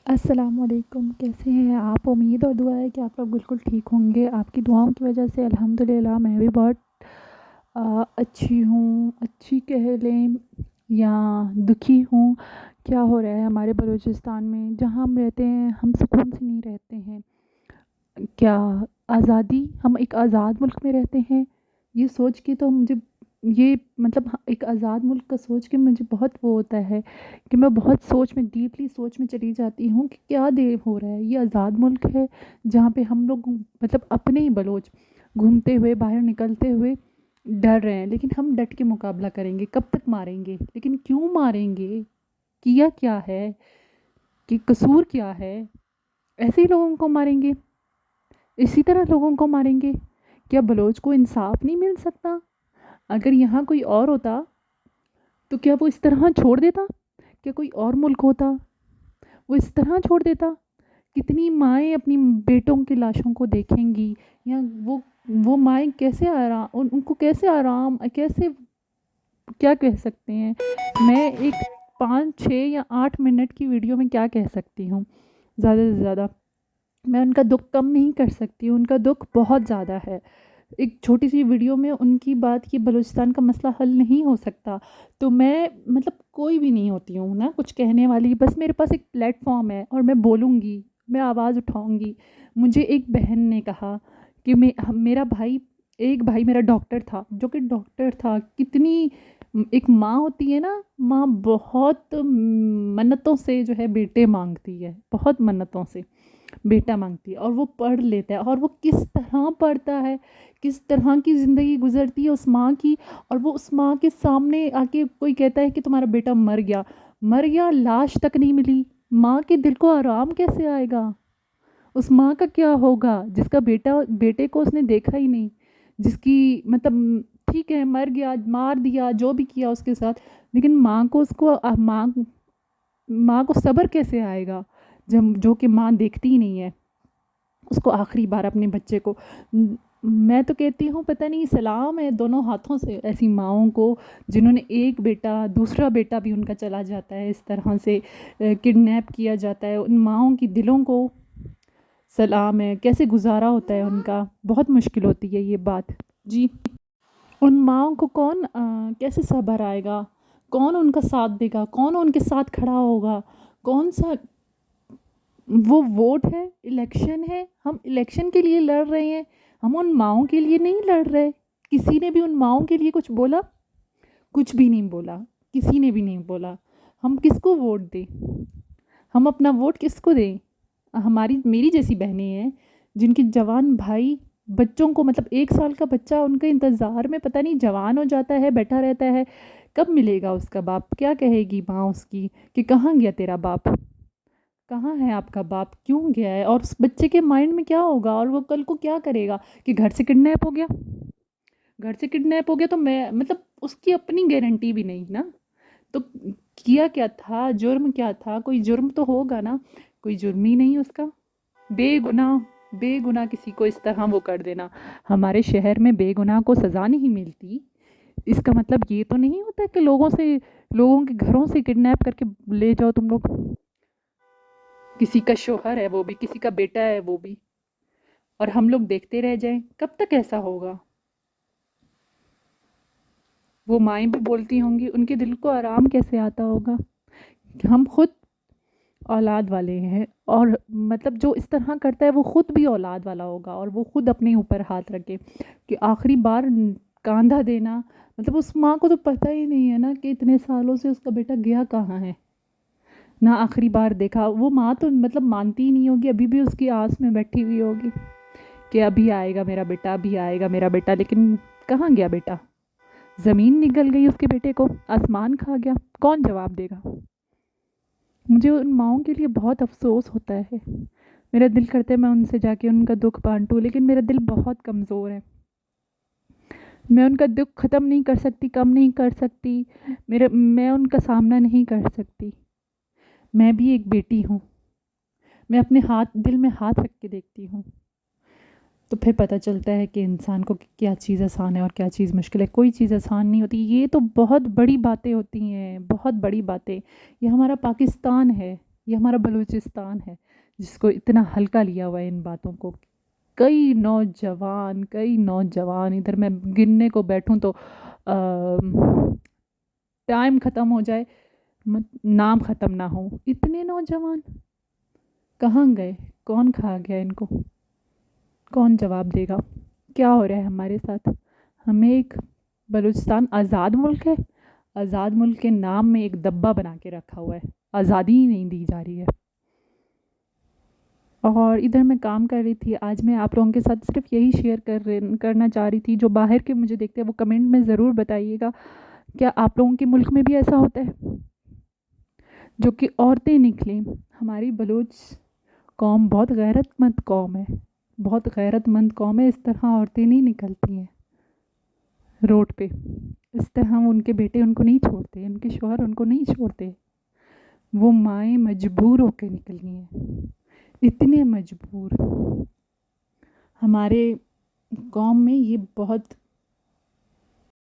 अस्सलामुअलैकुम, कैसे हैं आप? उम्मीद और दुआ है कि आप लोग बिल्कुल ठीक होंगे। आपकी दुआओं की वजह से अल्हम्दुलिल्लाह मैं भी बहुत अच्छी हूँ, अच्छी कह लें या दुखी हूँ। क्या हो रहा है हमारे बलूचिस्तान में, जहाँ हम रहते हैं, हम सुकून से नहीं रहते हैं। क्या आज़ादी, हम एक आज़ाद मुल्क में रहते हैं, ये सोच के तो मुझे ये मतलब एक आज़ाद मुल्क का सोच के मुझे बहुत वो होता है कि मैं बहुत सोच में, डीपली सोच में चली जाती हूँ कि क्या देव हो रहा है। ये आज़ाद मुल्क है जहाँ पे हम लोग मतलब अपने ही बलोच घूमते हुए, बाहर निकलते हुए डर रहे हैं, लेकिन हम डट के मुकाबला करेंगे। कब तक मारेंगे? लेकिन क्यों मारेंगे? किया क्या है? कि कसूर क्या है? ऐसे ही लोगों को मारेंगे, इसी तरह लोगों को मारेंगे। क्या बलोच को इंसाफ नहीं मिल सकता? अगर यहाँ कोई और होता तो क्या वो इस तरह छोड़ देता? क्या कोई और मुल्क होता वो इस तरह छोड़ देता? कितनी माएँ अपनी बेटों की लाशों को देखेंगी, या वो माएँ कैसे आराम, उनको कैसे आराम, कैसे, क्या कह सकते हैं। मैं एक 5 6 या 8 मिनट की वीडियो में क्या कह सकती हूँ? ज़्यादा से ज़्यादा मैं उनका दुख कम नहीं कर सकती हूँ, उनका दुख बहुत ज़्यादा है। एक छोटी सी वीडियो में उनकी बात कि बलूचिस्तान का मसला हल नहीं हो सकता, तो मैं मतलब कोई भी नहीं होती हूँ ना कुछ कहने वाली, बस मेरे पास एक प्लेटफॉर्म है और मैं बोलूँगी, मैं आवाज़ उठाऊँगी। मुझे एक बहन ने कहा कि मेरा भाई, एक भाई मेरा डॉक्टर था, जो कि डॉक्टर था। कितनी एक माँ होती है ना, माँ बहुत मन्नतों से जो है बेटे मांगती है, बहुत मन्नतों से बेटा मांगती है, और वो पढ़ लेता है। और वो किस तरह पढ़ता है, किस तरह की ज़िंदगी गुजरती है उस माँ की। और वो उस माँ के सामने आके कोई कहता है कि तुम्हारा बेटा मर गया, मर गया, लाश तक नहीं मिली। माँ के दिल को आराम कैसे आएगा? उस माँ का क्या होगा जिसका बेटा, बेटे को उसने देखा ही नहीं, जिसकी मतलब ठीक है मर गया, मार दिया, जो भी किया उसके साथ, लेकिन माँ को उसको माँ को सब्र कैसे आएगा जब, जो कि माँ देखती ही नहीं है उसको आखिरी बार अपने बच्चे को। मैं तो कहती हूँ पता नहीं, सलाम है दोनों हाथों से ऐसी माँओं को जिन्होंने एक बेटा, दूसरा बेटा भी उनका चला जाता है इस तरह से, किडनैप किया जाता है। उन माँओं की दिलों को सलाम है, कैसे गुजारा होता है उनका, बहुत मुश्किल होती है ये बात जी। उन माँओं को कौन कैसे सब्र आएगा? कौन उनका साथ देगा? कौन उनके साथ खड़ा होगा? कौन सा वो वोट है, इलेक्शन है, हम इलेक्शन के लिए लड़ रहे हैं, हम उन माँओं के लिए नहीं लड़ रहे। किसी ने भी उन माँओं के लिए कुछ बोला? कुछ भी नहीं बोला, किसी ने भी नहीं बोला। हम किसको वोट दें? हम अपना वोट किसको दें? हमारी, मेरी जैसी बहनें हैं जिनके जवान भाई बच्चों को, मतलब 1 साल का बच्चा उनके इंतज़ार में पता नहीं जवान हो जाता है, बैठा रहता है। कब मिलेगा उसका बाप? क्या कहेगी माँ उसकी कि कहाँ गया तेरा बाप? कहाँ है आपका बाप? क्यों गया है? और उस बच्चे के माइंड में क्या होगा, और वो कल को क्या करेगा कि घर से किडनैप हो गया, घर से किडनैप हो गया तो मैं मतलब उसकी अपनी गारंटी भी नहीं ना। तो किया क्या था, जुर्म क्या था? कोई जुर्म तो होगा ना, कोई जुर्म ही नहीं उसका। बेगुनाह, बेगुनाह किसी को इस तरह वो कर देना। हमारे शहर में बेगुनाह को सज़ा नहीं मिलती, इसका मतलब ये तो नहीं होता कि लोगों से, लोगों के घरों से किडनैप करके ले जाओ तुम लोग। किसी का शौहर है वो भी, किसी का बेटा है वो भी, और हम लोग देखते रह जाएं? कब तक ऐसा होगा? वो माएँ भी बोलती होंगी, उनके दिल को आराम कैसे आता होगा? हम खुद औलाद वाले हैं, और मतलब जो इस तरह करता है वो खुद भी औलाद वाला होगा, और वो खुद अपने ऊपर हाथ रखे कि आखिरी बार कांधा देना। मतलब उस माँ को तो पता ही नहीं है ना कि इतने सालों से उसका बेटा गया कहाँ है, ना आखिरी बार देखा। वो माँ तो मतलब मानती ही नहीं होगी, अभी भी उसकी आस में बैठी हुई होगी कि अभी आएगा मेरा बेटा, अभी आएगा मेरा बेटा। लेकिन कहाँ गया बेटा? ज़मीन निगल गई उसके बेटे को, आसमान खा गया, कौन जवाब देगा? मुझे उन माँओं के लिए बहुत अफ़सोस होता है। मेरा दिल करता है मैं उनसे जाके उनका दुख बांटूँ, लेकिन मेरा दिल बहुत कमज़ोर है। मैं उनका दुख ख़त्म नहीं कर सकती, कम नहीं कर सकती, मैं उनका सामना नहीं कर सकती। मैं भी एक बेटी हूँ, मैं अपने हाथ, दिल में हाथ रख के देखती हूँ, तो फिर पता चलता है कि इंसान को क्या चीज़ आसान है और क्या चीज़ मुश्किल है। कोई चीज़ आसान नहीं होती। ये तो बहुत बड़ी बातें होती हैं, बहुत बड़ी बातें। ये हमारा पाकिस्तान है, ये हमारा बलूचिस्तान है जिसको इतना हल्का लिया हुआ है इन बातों को। कई नौजवान इधर मैं गिनने को बैठूं तो टाइम ख़त्म हो जाए, नाम ख़त्म ना हो। इतने नौजवान कहाँ गए? कौन खा गया इनको? कौन जवाब देगा? क्या हो रहा है हमारे साथ? हमें एक बलूचिस्तान आज़ाद मुल्क है, आज़ाद मुल्क के नाम में एक दब्बा बना के रखा हुआ है, आज़ादी ही नहीं दी जा रही है। और इधर मैं काम कर रही थी। आज मैं आप लोगों के साथ सिर्फ यही शेयर करना चाह रही थी। जो बाहर के मुझे देखते हैं वो कमेंट में ज़रूर बताइएगा, क्या आप लोगों के मुल्क में भी ऐसा होता है? जो कि औरतें निकलें। हमारी बलूच कौम बहुत गैरतमंद कौम है, बहुत गैरतमंद कौम है। इस तरह औरतें नहीं निकलती हैं रोड पे, इस तरह उनके बेटे उनको नहीं छोड़ते, उनके शौहर उनको नहीं छोड़ते। वो माएँ मजबूर होकर निकली हैं, इतने मजबूर। हमारे कौम में ये बहुत